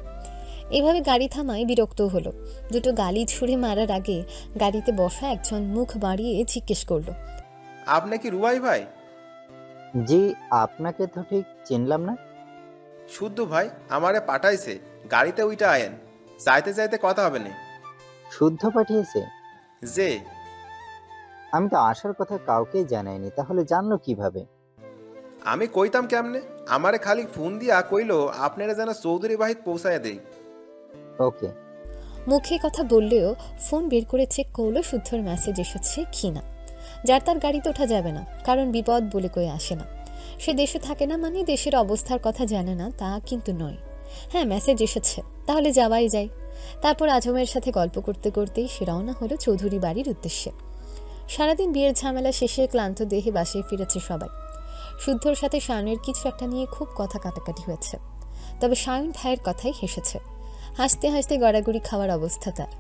এভাবে গাড়ি থামায় বিরক্ত হলো। দুটো গালি ছুঁড়ে মারার আগে গাড়িতে বসা একজন মুখ বাড়িয়ে জিজ্ঞেস করলো, আপনি কি রুবাই ভাই? জি, আপনাকে তো ঠিক চিনলাম না। শুদ্ধ ভাই আমারে পাঠাইছে, গাড়িতে উইটা আয়েন, যাইতে যাইতে কথা হবে না। শুদ্ধ পাঠিয়েছে? যে আমি তো আসার কথা কাউকে জানাইনি, তাহলে জানলো কিভাবে? আমি কইতাম কেমনে? আমারে খালি ফোন দিয়া কইলো আপনারা যেন চৌধুরী বাহিত পৌঁছায় দেই। ওকে। মুখে কথা বললেও ফোন বের করে চেক করলো শুদ্ধর মেসেজ এসেছে কিনা। যার তার গাড়িতে ওঠা যাবে না, কারণ বিপদ বলে কয়ে আসে না। সে দেশে থাকে না মানে দেশের অবস্থার কথা জানে না তা কিন্তু নয়। হ্যাঁ, মেসেজ এসেছে, তাহলে যাওয়াই যায়। তারপর আজমের সাথে গল্প করতে করতেই সে রওনা হলো চৌধুরী বাড়ির উদ্দেশ্যে। সারাদিন বিয়ের ঝামেলা শেষে ক্লান্ত দেহে বাসায় ফিরেছে সবাই। শুদ্ধর সাথে সায়নের কিছু একটা নিয়ে খুব কথা কাটাকাটি হয়েছে। তবে সায়ন ভাইয়ের কথাই হেসেছে। হাসতে হাসতে গড়াগড়ি খাওয়ার অবস্থা তার।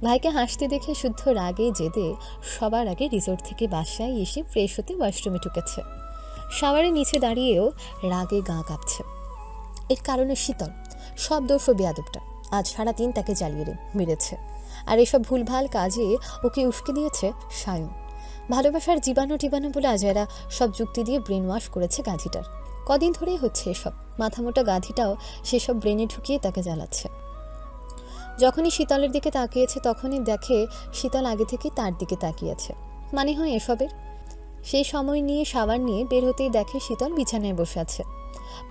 ভাইকে হাসতে দেখে শুদ্ধ রাগে জেদে সবার আগে রিসোর্ট থেকে বাসায় এসে ফ্রেশ হতে ওয়াশরুমে ঢুকেছে। শাওয়ারের নিচে দাঁড়িয়েও রাগে গা কাঁপছে। এর কারণে শীতল, সব দোষ ও বেয়াদবটা। আজ সারাদিন তাকে জ্বালিয়ে মেরেছে। আর এসব ভুলভাল কাজে ওকে উস্কে দিয়েছে সায়ন। ভালোবাসার জীবাণু টিবাণু বলে আজারা সব যুক্তি দিয়ে ব্রেন ওয়াশ করেছে গাধিটার। কদিন ধরেই হচ্ছে এসব। মাথামোটা গাধিটাও সেসব ব্রেনে ঢুকিয়ে তাকে জ্বালাচ্ছে। যখনই শীতলের দিকে তাকিয়েছে তখনই দেখে শীতল আগে থেকে তার দিকে তাকিয়েছে। মানে হয় এসবের। সেই সময় নিয়ে শাওয়ার নিয়ে বের হতেই দেখে শীতল বিছানায় বসে আছে।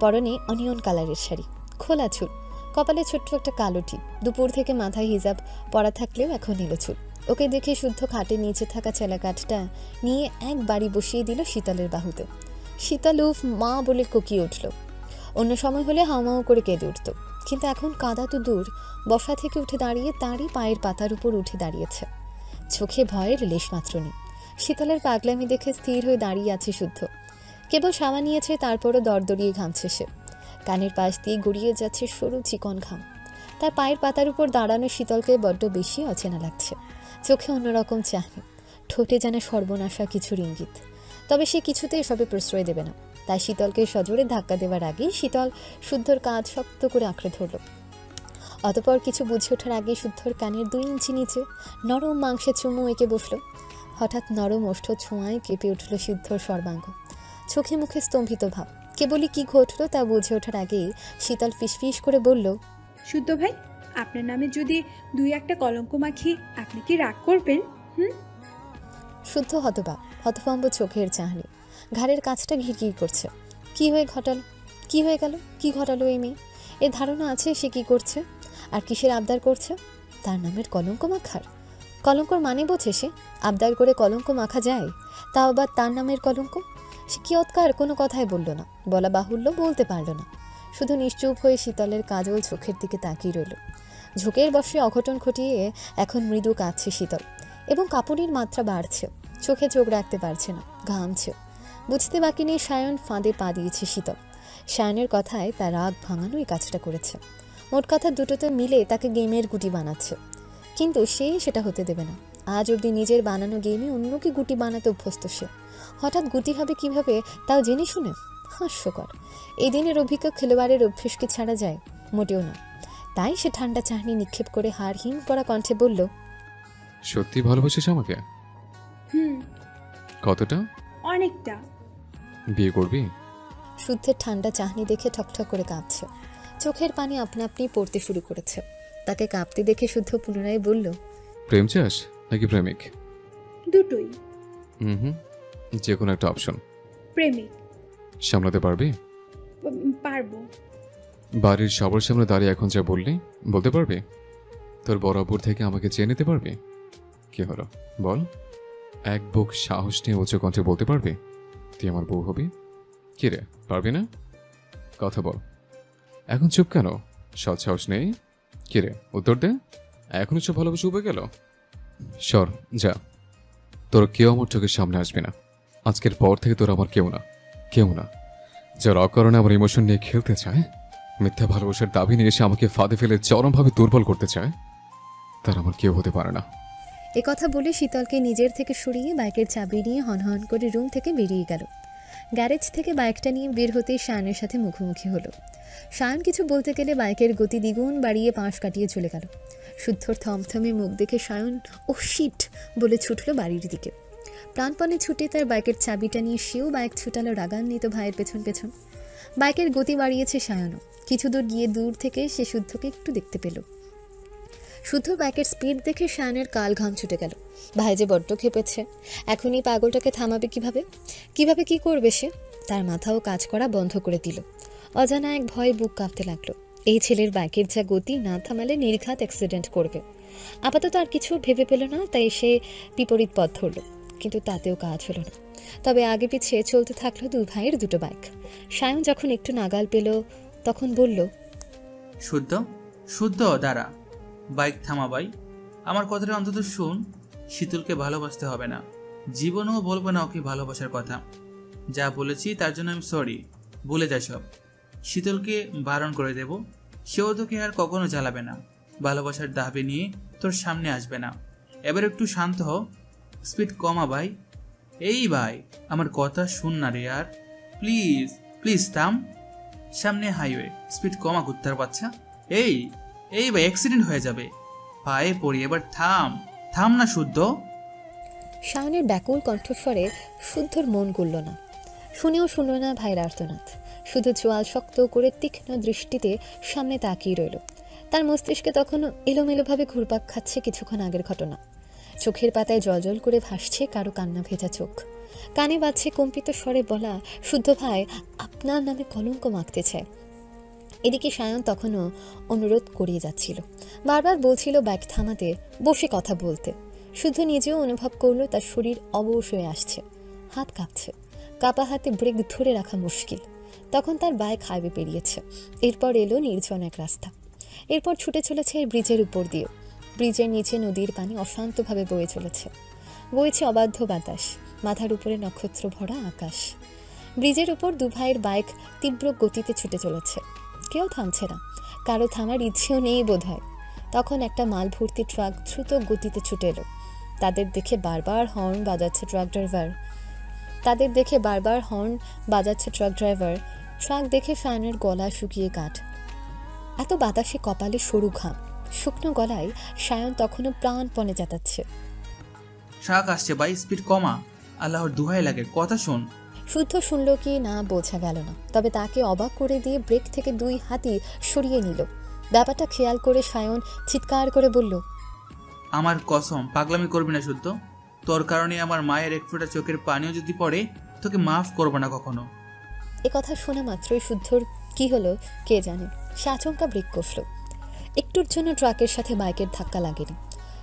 পরনে অনিয়ন কালারের শাড়ি, খোলা চুল, কপালে ছোট্ট একটা কালো টিপ। দুপুর থেকে মাথায় হিজাব পরা থাকলেও এখন নীল চুল। ওকে দেখে শুদ্ধ খাটের নিচে থাকা চেলা কাঠটা নিয়ে এক বাড়ি বসিয়ে দিল শীতলের বাহুতে। শীতল উফ মা বলে কোকিয়ে উঠল। অন্য সময় হলে হাউমাউ করে কেঁদে উঠত, কিন্তু এখন কাঁদা তো দূর, বসা থেকে উঠে দাঁড়িয়ে তারই পায়ের পাতার উপর উঠে দাঁড়িয়েছে। চোখে ভয়ের লেশমাত্র নেই। শীতলের পাগলামি দেখে স্থির হয়ে দাঁড়িয়ে আছে শুদ্ধ। কেবল সামা নিয়েছে, তারপরও দরদরিয়ে ঘামছে সে। কানের পাশ দিয়ে গড়িয়ে যাচ্ছে সরু চিকন ঘাম। তার পায়ের পাতার উপর দাঁড়ানো শীতলকে বড্ড বেশি অচেনা লাগছে। চোখে অন্যরকম চাহনি, ঠোঁটে যেন সর্বনাশা কিছুর ইঙ্গিত। তবে সে কিছুতে এসবে প্রশ্রয় দেবে না। তাই শীতলকে সজোরে ধাক্কা দেওয়ার আগেই শীতল শুদ্ধর কাঁধ শক্ত করে আঁকড়ে ধরল। অতপর কিছু বুঝে ওঠার আগে শুদ্ধর কানের 2 ইঞ্চি নিচে নরম মাংসে চুমু এঁকে বসল। হঠাৎ নরম ওষ্ঠ ছোঁয়ায় কেঁপে উঠল শুদ্ধর সর্বাঙ্গ। চোখে মুখে স্তম্ভিত ভাব। কেবলই কি ঘটল তা বুঝে ওঠার আগেই শীতল ফিসফিস করে বলল, শুদ্ধ ভাই, আপনার নামে যদি 2-1টা কলঙ্ক মাখি আপনি কি রাগ করবেন? শুদ্ধ হতভম্ব চোখের চাহনি, ঘাড়ের কাছটা ঘিরঘির করছে। কি হয়ে গেল? কি ঘটালো এই মেয়ে? এর ধারণা আছে সে কি করছে আর কিসের আবদার করছে? তার নামের কলঙ্ক মাখার। কলঙ্কর মানে বোঝে সে? আবদার করে কলঙ্ক মাখা যায়, তাও আবার তার নামের কলঙ্ক? সে কিয়ৎকার কোনো কথাই বলল না, বলা বাহুল্য বলতে পারল না। শুধু নিশ্চুপ হয়ে শীতলের কাজল চোখের দিকে তাকিয়ে রইল। ঝোঁকের বসে অঘটন ঘটিয়ে এখন মৃদু কাঁদছে শীতল, এবং কাঁপুনির মাত্রা বাড়ছে। চোখে চোখ রাখতে পারছে না, ঘামছে। বুঝতে বাকি নেই সায়ন ফাঁদে পা দিয়েছে শীতল। সায়নের কথায় তার রাগ ভাঙানোই কাজটা করেছে। মোট কথা দুটোতে মিলে তাকে গেমের গুটি বানাচ্ছে, কিন্তু সে সেটা হতে দেবে না। আজ অবধি নিজের বানানো গেমে অন্যকে গুটি বানাতে অভ্যস্ত সে। হঠাৎ গুটি হবে কিভাবে তাও জেনে শুনে? হাস্যকর। এই দিনের অভিজ্ঞ খেলোয়াড়ের অভ্যেস কি ছাড়া যায়? মোটেও না। তাই সে ঠান্ডা চাহনি নিক্ষেপ করে হাড়হিম করা কণ্ঠে বলল, সত্যি ভালোবাসিস আমাকে? কতটা? অনেকটা। বিয়ে করবি? শুদ্ধের ঠান্ডা চাহনি দেখে ঠকঠক করে কাঁপছে। চোখের পানি আপনা আপনি পড়তে শুরু করেছে। তাকে কাঁপতে দেখে শুদ্ধ পুনরায় বলল, প্রেম চাস নাকি প্রেমিক? দুটোই। যে কোনো একটা অপশন। প্রেমিক। সামলাতে পারবি? পারবো। বাড়ির সবার সামনে দাঁড়িয়ে এখন যা বললি বলতে পারবি? তোর বরাবর থেকে আমাকে চেয়ে নিতে পারবি? কি হলো বল? এক বুক সাহস নিয়ে উঁচু কণ্ঠে বলতে পারবি তুই আমার বউ হবি? কি রে, পারবি না? কথা বল। এখন চুপ কেন? সৎ সাহস নেই? কি রে, উত্তর দে। এখনো সব ভালোবাসা উবে গেল? সর যা, তোর কেউ আমার চোখের সামনে আসবি না। আজকের পর থেকে তোর আমার কেউ না। যার অকারণে আমার ইমোশন নিয়ে খেলতে চায়, মিথ্যা ভালোবাসার দাবি নিয়ে এসে আমাকে ফাঁদে ফেলে চরমভাবে দুর্বল করতে চায়, তার আমার কেউ হতে পারে না। এ কথা বলে শীতলকে নিজের থেকে সরিয়ে বাইকের চাবি নিয়ে হনহন করে রুম থেকে বেরিয়ে গেল। গ্যারেজ থেকে বাইকটা নিয়ে বের হতেই সায়নের সাথে মুখোমুখি হলো। সায়ন কিছু বলতে গেলে বাইকের গতি দ্বিগুণ বাড়িয়ে পাশ কাটিয়ে চলে গেল। শুদ্ধর থমথমে মুখ দেখে সায়ন ও শিট বলে ছুটল বাড়ির দিকে। প্রাণপণে ছুটে তার বাইকের চাবিটা নিয়ে সেও বাইক ছুটালো রাগান্বিত ভাইয়ের পেছন পেছন। বাইকের গতি বাড়িয়েছে সায়নও। কিছু দূর গিয়ে দূর থেকে সে শুদ্ধকে একটু দেখতে পেল। শুদ্ধ বাইকের স্পিড দেখে সায়নের কাল ঘাম ছুটে গেল। ভাই যে বড্ড খেপেছে। এখনই পাগলটাকে থামাবে কিভাবে কি করবে সে? তার মাথাও কাজ করা বন্ধ করে দিল। অজানা এক ভয়ে বুক কাঁপতে লাগলো। এই ছেলের বাইকের যা গতি, না থামালে নির্ঘাত অ্যাক্সিডেন্ট করবে। আপাতত আর কিছু ভেবে পেল না, তাই সে বিপরীত পথ ধরল। কিন্তু তাতেও কাজ হলো না। তবে আগে পিছিয়ে চলতে থাকলো দুই ভাইয়ের দুটো বাইক। সায়ন যখন একটু নাগাল পেল তখন বলল, শুদ্ধ দাঁড়া, বাইক থামা ভাই। আমার কথাটা অন্তত শুন। শীতলকে ভালোবাসতে হবে না, জীবনেও বলবো না ওকে ভালোবাসার কথা। যা বলেছি তার জন্য আমি সরি, ভুলে যা সব। শীতলকে বারণ করে দেব, সেও তোকে আর কখনো জ্বালাবে না, ভালোবাসার দাবি নিয়ে তোর সামনে আসবে না। এবার একটু শান্ত হ, স্পিড কমা ভাই। এই ভাই, আমার কথা শুন না রে আর, প্লিজ থাম। সামনে হাইওয়ে, স্পিড কমা কুত্তার বাচ্চা। এই ভাই, অ্যাক্সিডেন্ট হয়ে যাবে, পায়ে পড়ি। এবার থাম না শুদ্ধ। সায়নের ব্যাকুল কণ্ঠস্বরে শুদ্ধর মন গড়ল না। শুনেও শুনল না ভাইয়ের আর্তনাদ। শুধু চোয়াল শক্ত করে তীক্ষ্ণ দৃষ্টিতে সামনে তাকিয়ে রইল। তার মস্তিষ্কে তখনও এলোমেলোভাবে ঘুরপাক খাচ্ছে কিছুক্ষণ আগের ঘটনা। চোখের পাতায় জলজল করে ভাসছে কারো কান্না ভেজা চোখ। কানে বাজছে কম্পিত স্বরে বলা, শুদ্ধ ভাই আপনার নামে কলঙ্ক মাখতে চায়। এদিকে সায়ন তখনও অনুরোধ করিয়ে যাচ্ছিল, বারবার বলছিল বাইক থামাতে, বসে কথা বলতে। শুদ্ধ নিজেও অনুভব করলো তার শরীর অবশ হয়ে আসছে, হাত কাঁপছে, কাপা হাতে ব্রেক ধরে রাখা মুশকিল। তখন তার বাইক হাইওয়ে পেরিয়েছে। এরপর এলো নির্জন এক রাস্তা। এরপর ছুটে চলেছে এই ব্রিজের উপর দিয়ে। ব্রিজের নিচে নদীর পানি অশান্তভাবে বয়ে চলেছে। বইছে অবাধ্য বাতাস, মাথার উপরে নক্ষত্র ভরা আকাশ। ব্রিজের উপর দু ভাইয়ের বাইক তীব্র গতিতে ছুটে চলেছে। কেউ থামছে না, কারো থামার ইচ্ছেও নেই বোধহয়। তখন একটা মাল ভর্তি ট্রাক দ্রুত গতিতে ছুটে এলো। তাদের দেখে বারবার হর্ন বাজাচ্ছে ট্রাক ড্রাইভার। ট্রাক দেখে সায়নের গলা শুকিয়ে কাঠ। এত বাতাসে কপালে সরু ঘাম, শুকনো গলায় সায়ন তখনও প্রাণপণে চেঁচাচ্ছে। ট্রাক আসছে ভাই, স্পিড কমা, আল্লাহর দুহাই লাগে, কথা শোন। শুদ্ধ শুনল কি না বোঝা গেল না, তবে তাকে অবাক করে দিয়ে ব্রেক থেকে 2 হাতই সরিয়ে নিল। ব্যাপারটা খেয়াল করে সায়ন চিৎকার করে বলল, আমার কসম, পাগলামি করবি না শুদ্ধ। তোর কারণে আমার মায়ের এক ফোঁটা চোখের পানিও যদি পড়ে, তোকে মাফ করবো না কখনো। এ কথা শোনা মাত্রই শুদ্ধর কি হলো কে জানে, সে আচমকা ব্রেক কষল। একটুর জন্য ট্রাকের সাথে বাইকের ধাক্কা লাগেনি।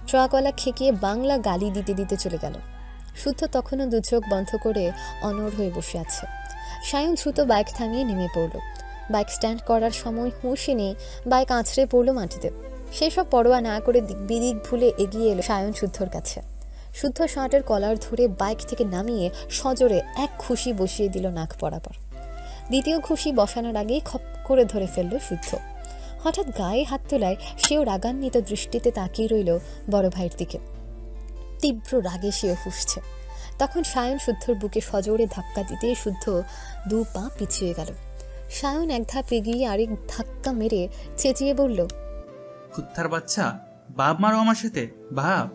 ট্রাকওয়ালা খেকিয়ে বাংলা গালি দিতে দিতে চলে গেল। শুদ্ধ তখনও 2 চোখ বন্ধ করে অনড় হয়ে বসে আছে। সায়ন দ্রুত বাইক থামিয়ে নেমে পড়ল। বাইক স্ট্যান্ড করার সময় হুঁশি নেই, বাইক আছড়ে পড়ল মাটিতে। সেসব পরোয়া না করে বিদিক ভুলে এগিয়ে এলো সায়ন শুদ্ধর কাছে। শুদ্ধ শার্টের কলার ধরে বাইক থেকে নামিয়ে সজোরে এক খুশি বসিয়ে দিল নাক বরাবর। দ্বিতীয় খুশি বসানোর আগেই খপ করে ধরে ফেলল শুদ্ধ। হঠাৎ গায়ে হাত তোলায় সেও রাগান্বিত দৃষ্টিতে তাকিয়ে রইল বড় ভাইয়ের দিকে। তীব্র রাগে সেও ফুঁসছে। তখন সায়ন শুদ্ধর বুকে সজোরে ধাক্কা দিতে শুদ্ধ 2 পা পিছিয়ে গেল। সায়ন এক ধাপ এগিয়ে আরেক ধাক্কা মেরে চেঁচিয়ে বলল, কুত্তার বাচ্চা, বাপ মারো আমার সাথে? বাপ?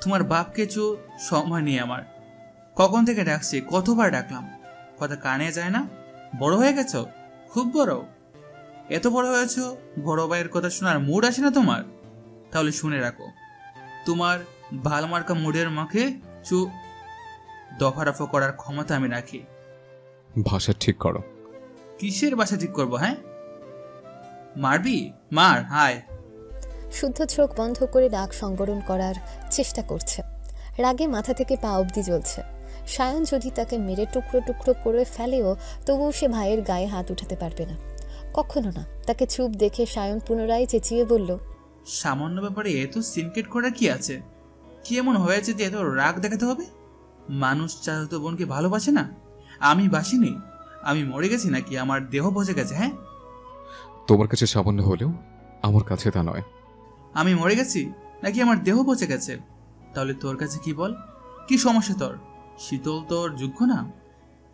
তোমার বাপকে সময় নেই আমার। কখন থেকে ডাকছি, কতবার ডাকলাম, কথা কানে যায় না? বড় হয়ে গেছো, খুব বড়। এত বড় হয়েছ, বড় ভাইয়ের কথা শোনার মুড আসে না তোমার? তাহলে শুনে রাখো, তোমার ভালমার্কা মুডের মুখে দফারফা করার ক্ষমতা আমি রাখি। ভাষা ঠিক করো। কিসের ভাষা ঠিক করবো? হ্যাঁ, মারবি? মার, হায়। শুদ্ধ চোখ বন্ধ করে রাগ সংবরণ করার চেষ্টা করছে। রাগে মাথা থেকে পা অবধি জ্বলছে। সায়ন যদি তাকে মেরে টুকরো টুকরো করে ফেলেও তবুও সে ভাইয়ের গায়ে হাত উঠাতে পারবে না, কখনো না। তাকে চুপ দেখে সায়ন পুনরায় চেঁচিয়ে বলল, সামান্য ব্যাপারে এত সিনকেট করা কি আছে? কি এমন হয়েছে যে এত রাগ দেখাতে হবে? মানুষ চাচাতো বোনকে ভালোবাসে না? আমি বাসিনি? আমি মরে গেছি নাকি আমার দেহ বসে গেছে? হ্যাঁ, তোমার কাছে সামান্য হলেও আমার কাছে তা নয়। আমি মরে গেছি নাকি আমার দেহ বসে গেছে? তাহলে তোর কাছে কি বল, কি সমস্যা তোর? শীতল তোর যোগ্য না?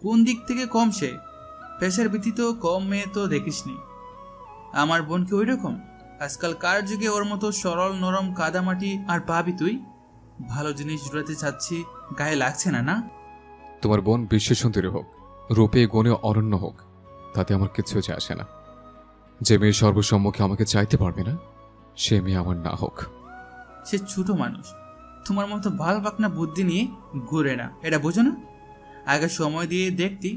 কোন দিক থেকে কম সে? পেশার ব্যতীত কম মেয়ে তো দেখিসনি। আমার বোন কি ওই রকম? আজকাল কার যুগে ওর মতো সরল নরম কাদামাটি আর পাবি তুই? ভালো জিনিস জুড়াতে চাচ্ছি, গায়ে লাগছে না? না, তোমার বোন বিশ্ব সুন্দরী হোক, রূপে গুণে অরণ্য হোক, তাতে আমার কিচ্ছু যায় আসে না। যে মেয়ে সর্বসম্মুখে আমাকে চাইতে পারবে না, সে মেয়ে আমার না হোক। সে ছোট মানুষ, তোমার মতো ভাল বাকনা বুদ্ধি নিয়ে ঘুরে না, এটা বোঝো না? আগে সময় দিয়ে দেখতি,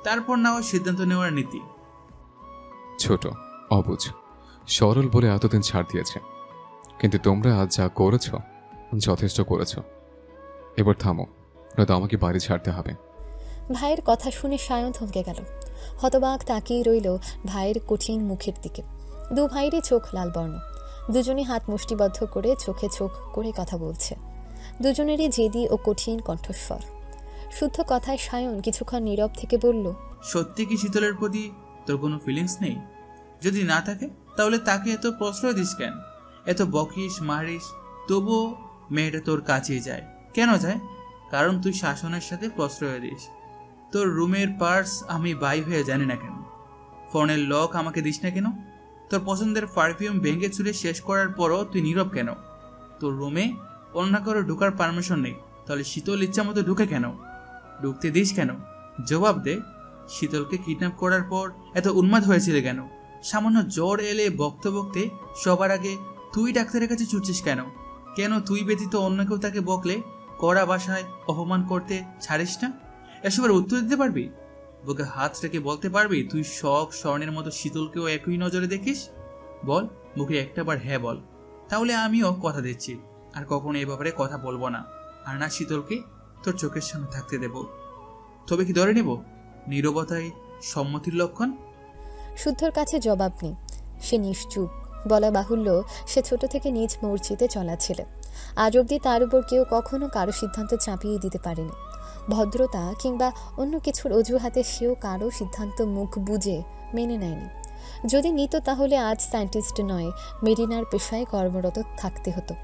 তারপর না হয় সিদ্ধান্ত নেওয়ার নীতি। ছোট, অবুঝ, সরল বলে এতদিন ছাড় দিয়েছে, কিন্তু তোমরা আজ যা করেছ যথেষ্ট করেছ। এবার থামো, নয়তো আমাকে বাড়ি ছাড়তে হবে। ভাইয়ের কথা শুনে সায়ন থমকে গেল। হতবাক তাকিয়ে রইল ভাইয়ের কঠিন মুখের দিকে। 2 ভাইয়েরই চোখ লাল বর্ণ। দুজনে হাত মুষ্টিবদ্ধ করে চোখে চোখ করে কথা বলছে। দুজনেরই জেদি ও কঠিন কণ্ঠস্বর। শুদ্ধ কথায় সায়ন কিছুক্ষণ নীরব থেকে বলল, সত্যি কি শীতলের প্রতি তোর কোনো ফিলিংস নেই? যদি না থাকে তাহলে তাকে এত প্রশ্রয় দিস কেন? এত বকিস মারিস, তবুও মেয়েটা তোর কাছেই যায়। কেন যায়? কারণ তুই শাসনের সাথে প্রশ্রয় দিস। তোর রুমের পার্স আমি বাই হয়ে জানি না কেন? ফোনের লক আমাকে দিস না কেন? তোর পছন্দের পারফিউম ভেঙে চুরে শেষ করার পরও তুই নীরব কেন? তোর রুমে অন্য কারো ঢোকার পারমিশন নেই, তাহলে শীতল ইচ্ছা মতো ঢুকে কেন? ঢুকতে দিস কেন? জবাব দে। শীতলকে কিডন্যাপ করার পর এত উন্মাদ হয়েছিল কেন? সামান্য জ্বর এলে বকতে বকতে সবার আগে তুই ডাক্তারের কাছে ছুটছিস কেন? কেন তুই ব্যতীত অন্য কেউ তাকে বকলে কড়া ভাষায় অপমান করতে ছাড়িস না? এসবের উত্তর দিতে পারবি? বুকে হাত রেখে বলতে পারবি তুই শখ স্বর্ণের মতো শীতলকেও একই নজরে দেখিস? বল, মুখে একটাবার হ্যাঁ বল, তাহলে আমিও কথা দিচ্ছি আর কখনো এ ব্যাপারে কথা বলবো না, আর না শীতলকে তোর চোখের সামনে থাকতে দেব। তবে কি ধরে নেব নীরবতাই সম্মতির লক্ষণ? শুদ্ধর কাছে জবাব নেই। সে নিশ্চুপ। বলা বাহুল্য, সে ছোট থেকে নিজ মর্জিতে চলা ছেলে। আজ অবধি তার উপর কেউ কখনো কারো সিদ্ধান্ত চাপিয়ে দিতে পারেনি। ভদ্রতা কিংবা অন্য কিছুর অজুহাতে সেও কারো সিদ্ধান্ত মুখ বুজে মেনে নেয়নি। যদি নিত তাহলে আজ সায়েন্টিস্ট নয়, মেরিনার পেশায় কর্মরত থাকতে হতো।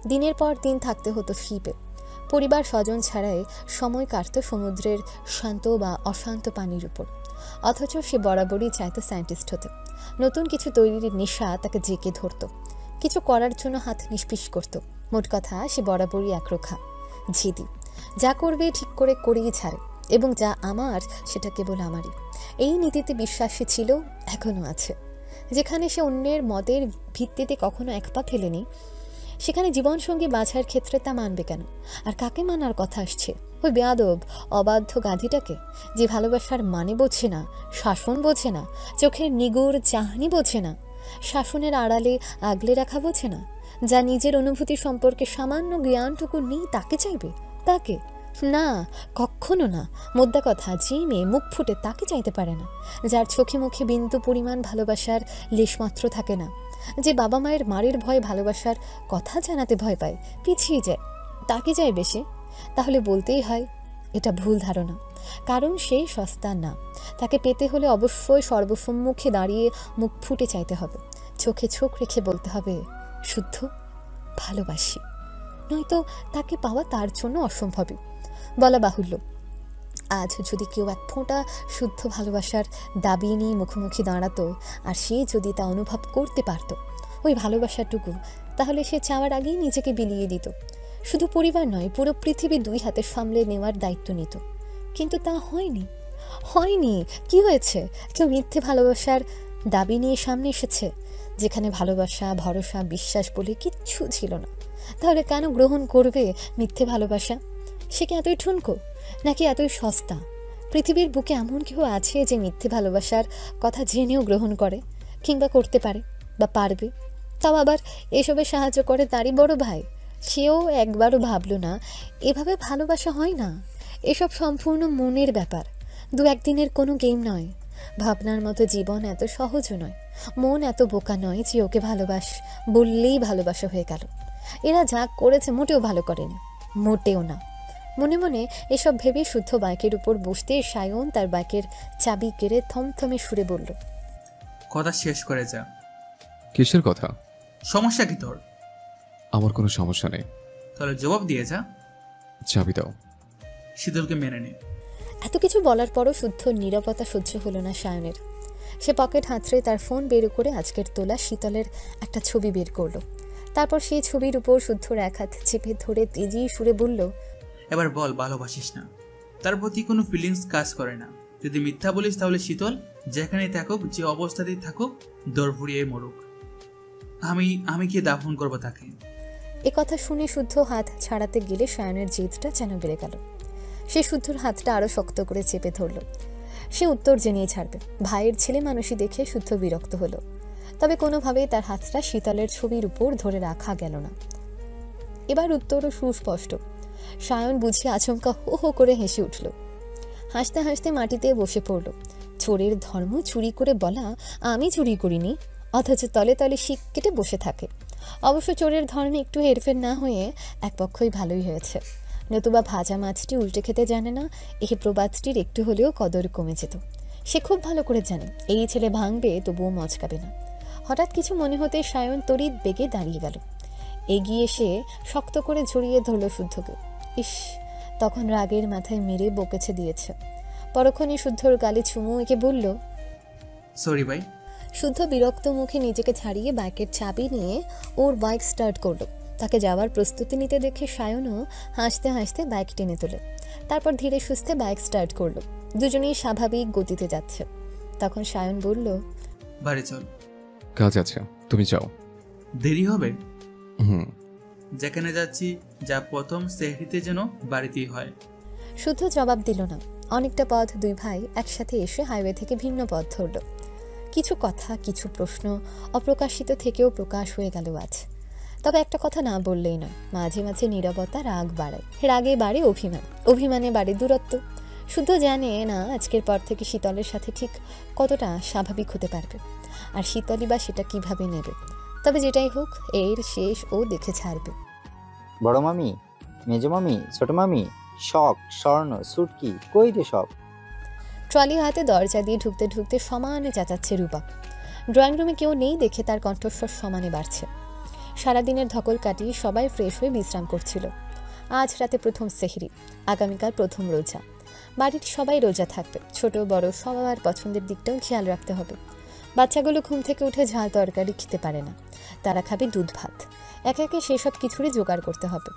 দিনের পর দিন থাকতে হতো শিপে। পরিবার স্বজন ছাড়াই সময় কাটত সমুদ্রের শান্ত বা অশান্ত পানির উপর। অথচ সে বরাবরই চাইতো সায়েন্টিস্ট হতে। নতুন কিছু তৈরির নেশা তাকে জেঁকে ধরত, কিছু করার জন্য হাত নিষ্পিস করত। মোট কথা, সে বরাবরই একরোখা, জেদি। যা করবে ঠিক করে করেই ছাড়ে, এবং যা আমার সেটা কেবল আমারই। এই নীতিতে বিশ্বাসী ছিল, এখনও আছে। যেখানে সে অন্যের মতের ভিত্তিতে কখনো এক পা ফেলেনি, সেখানে জীবনসঙ্গী বাছার ক্ষেত্রে তা মানবে কেন? আর কাকে মানার কথা আসছে? ওই বেয়াদব অবাধ্য গাধীটাকে, যে ভালোবাসার মানে বোঝে না, শাসন বোঝে না, চোখের নিগুড় চাহনি বোঝে না, শাসনের আড়ালে আগলে রাখা বোঝে না, যা নিজের অনুভূতি সম্পর্কে সামান্য জ্ঞানটুকু নেই, তাকে চাইবে? তাকে না, কখনো না। মোদ্দা কথা, যে মেয়ে মুখ ফুটে তাকে চাইতে পারে না, যার চোখে মুখে বিন্দু পরিমাণ ভালোবাসার লেশমাত্র থাকে না, যে বাবা মায়ের মারের ভয় ভালোবাসার কথা জানাতে ভয় পায়, পিছিয়ে যায়, তাকে চাই বেশি। তাহলে বলতেই হয় এটা ভুল ধারণা, কারণ সে সস্তা না। তাকে পেতে হলে অবশ্যই সর্বসম্মুখে দাঁড়িয়ে মুখ ফুটে চাইতে হবে, চোখে চোখ রেখে বলতে হবে শুদ্ধ ভালোবাসি, নয়তো তাকে পাওয়া তার জন্য অসম্ভবই। বলা বাহুল্য, আজ যদি কেউ এক ফোঁটা শুদ্ধ ভালোবাসার দাবি নিয়ে মুখোমুখি দাঁড়াতো, আর সে যদি তা অনুভব করতে পারত, ওই ভালোবাসাটুকু, তাহলে সে চাওয়ার আগেই নিজেকে বিলিয়ে দিত। শুধু পরিবার নয়, পুরো পৃথিবী দুই হাতে সামলে নেওয়ার দায়িত্ব নিত। কিন্তু তা হয়নি। কি হয়েছে? কেউ মিথ্যে ভালোবাসার দাবি নিয়ে সামনে এসেছে, যেখানে ভালোবাসা, ভরসা, বিশ্বাস বলে কিচ্ছু ছিল না। তাহলে কেন গ্রহণ করবে মিথ্যে ভালোবাসা? সে কি এতই ঠুনকো, নাকি এতই সস্তা? পৃথিবীর বুকে এমন কেউ আছে যে মিথ্যে ভালোবাসার কথা জেনেও গ্রহণ করে, কিংবা করতে পারে বা পারবে? তাও আবার এসবে সাহায্য করে তারই বড় ভাই। সেও একবারও ভাবল না এভাবে ভালোবাসা হয় না। এসব সম্পূর্ণ মনের ব্যাপার, দু একদিনের কোনো গেম নয়। ভাবনার মতো জীবন এত সহজও নয়, মন এত বোকা নয় যে ওকে ভালোবাস বললেই ভালোবাসা হয়ে গেল। এরা যা করেছে মোটেও ভালো করেনি, মোটেও না। মনে মনে এসব ভেবে শুদ্ধ বাইকের উপর বসতে সায়ন তার বাইকের চাবি কেড়ে থমথমে সুরে বলল, কথা শেষ করে যা। কিসের কথা? সমস্যা কি তোর? আমার কোনো সমস্যা নেই। তাহলে জবাব দিয়ে যা। চাবি দাও। শীতলকে মেনে নে। এত কিছু বলার পরও শুদ্ধ নীরবতা সহ্য হলো না সায়নের। সে পকেট হাতড়ে তার ফোন বের করে আজকের তোলা শীতলের একটা ছবি বের করলো। তারপর সেই ছবির উপর শুদ্ধর এক হাত চেপে ধরে তেজি সুরে বলল, এবার বল, ভালোবাসিস না? তার প্রতি কোনো ফিলিংস কাজ করে না। যদি মিথ্যা বলিস তাহলে শীতল যেখানেই থাকুক, যে অবস্থাতেই থাকুক, দৌড় ফুরিয়ে মরুক। আমি কি দাফন করবো তাকে? এ কথা শুনে শুদ্ধ হাত ছাড়াতে গেলে সায়নের জেদটা যেন বেড়ে গেল। সে শুদ্ধর হাতটা আরো শক্ত করে চেপে ধরল। সে উত্তর জেনেই ছাড়বে। ভাইয়ের ছেলে মানুষই দেখে শুদ্ধ বিরক্ত হলো। তবে কোনোভাবেই তার হাতটা শীতলের ছবির উপর ধরে রাখা গেল না। এবার উত্তরও সুস্পষ্ট। সায়ন বুঝে আচমকা হো হো করে হেসে উঠল। হাসতে হাসতে মাটিতে বসে পড়ল। চোরের ধর্ম চুরি করে বলা আমি চুরি করিনি, অথচ তলে তলে শিক কেটে বসে থাকে। অবশ্য চোরের ধর্মে একটু হেরফের না হয়ে এক পক্ষই ভালোই হয়েছে, নতুবা ভাজা মাছটি উল্টে খেতে জানে না, এই প্রবাদটির একটু হলেও কদর কমে যেত। সে খুব ভালো করে জানে এই ছেলে ভাঙবে তবুও মচকাবে না। হঠাৎ কিছু মনে হতে সায়ন তড়িৎ বেগে দাঁড়িয়ে গেল। এগিয়ে এসে শক্ত করে জড়িয়ে ধরল শুদ্ধকে। ইস, তখন রাগের মাথায় মেরে বকেছে দিয়েছে। পরক্ষণে শুদ্ধর গালে চুমু এঁকে বলল, সরি ভাই। শুদ্ধ বিরক্ত মুখে নিজেকে ছাড়িয়ে বাইকের চাবি নিয়ে ওর বাইক স্টার্ট করলো। তাকে যাওয়ার প্রস্তুতি নিতে দেখে সায়নও হাসতে হাসতে বাইক টেনে তোলে। তারপর ধীরে সুস্থে বাইক স্টার্ট করলো। দুজনেই স্বাভাবিক গতিতে যাচ্ছে। তখন সায়ন বলল, বাড়ি চল। কাজ আছে, তুমি যাও। দেরি হবে? হুম। যেখানে যাচ্ছি যা প্রথম সেহরিতে যেন বাড়িতেই হয়। শুদ্ধ জবাব দিল না। অনেকটা পথ দুই ভাই একসাথে এসে হাইওয়ে থেকে ভিন্ন পথ ধরল। কিছু কথা, কিছু প্রশ্ন অপ্রকাশিত থেকেও প্রকাশ হয়ে গেল আজ। তবে একটা কথা না বললেই নয়, মাঝে মাঝে নীরবতা রাগ বাড়ায়, রাগে বাড়ে অভিমান, অভিমানে বাড়ে দূরত্ব। শুদ্ধ জানে না আজকের পর থেকে শীতলের সাথে ঠিক কতটা স্বাভাবিক হতে পারবে, আর শীতলই বা সেটা কিভাবে নেবে। তবে যেটাই হোক, এর শেষ ও দেখে ছাড়বে। বড় মামি, মেজো মামি, ছোট মামি, শখ, স্বর্ণ, সুটকি, কই রে সব? ট্রলি হাতে দরজা দিয়ে ঢুকতে ঢুকতে সমানে চেঁচাচ্ছে রূপা। ড্রয়িং রুমে কেউ নেই দেখে তার কণ্ঠস্বর সমানে বাড়ছে। সারাদিনের ধকল কাটিয়ে সবাই ফ্রেশ হয়ে বিশ্রাম করছিল। আজ রাতে প্রথম সেহরি, আগামীকাল প্রথম রোজা। বাড়ির সবাই রোজা থাকবে, ছোট বড় সবার পছন্দের দিকটাও খেয়াল রাখতে হবে। বাচ্চাগুলো ঘুম থেকে উঠে ঝাল তরকারি খেতে পারে না, তারা খাবে দুধ ভাত। একে একে সেসব কিছুরই জোগাড় করতে হবে।